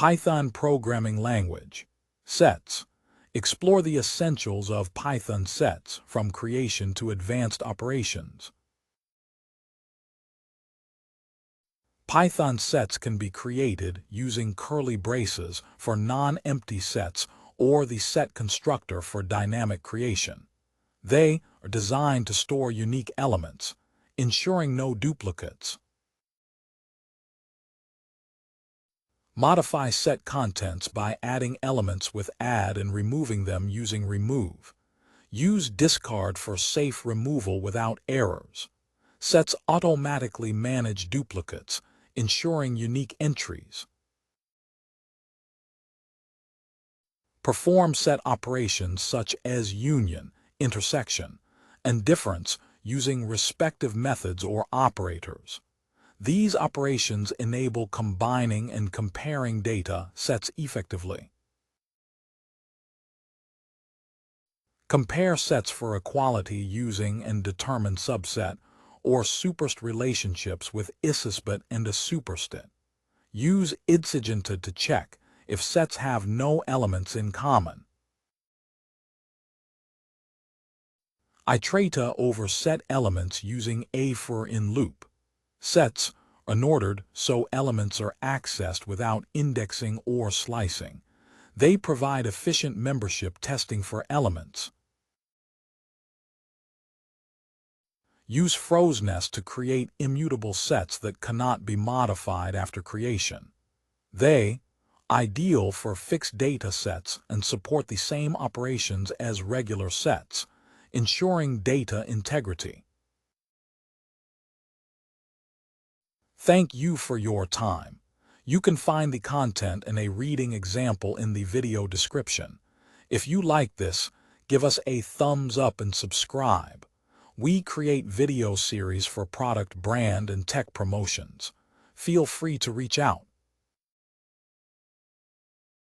Python programming language. Sets. Explore the essentials of Python sets from creation to advanced operations. Python sets can be created using curly braces for non-empty sets or the set constructor for dynamic creation. They are designed to store unique elements, ensuring no duplicates. Modify set contents by adding elements with add and removing them using remove. Use discard for safe removal without errors. Sets automatically manage duplicates, ensuring unique entries. Perform set operations such as union, intersection, and difference using respective methods or operators. These operations enable combining and comparing data sets effectively. Compare sets for equality using and determine subset or superset relationships with isisbit and a superset. Use idsigented to check if sets have no elements in common. Iterate over set elements using a for in loop. Sets are unordered, so elements are accessed without indexing or slicing. They provide efficient membership testing for elements. Use frozenset to create immutable sets that cannot be modified after creation. They are ideal for fixed data sets and support the same operations as regular sets, ensuring data integrity. Thank you for your time. You can find the content and a reading example in the video description. If you like this, give us a thumbs up and subscribe. We create video series for product brand and tech promotions. Feel free to reach out.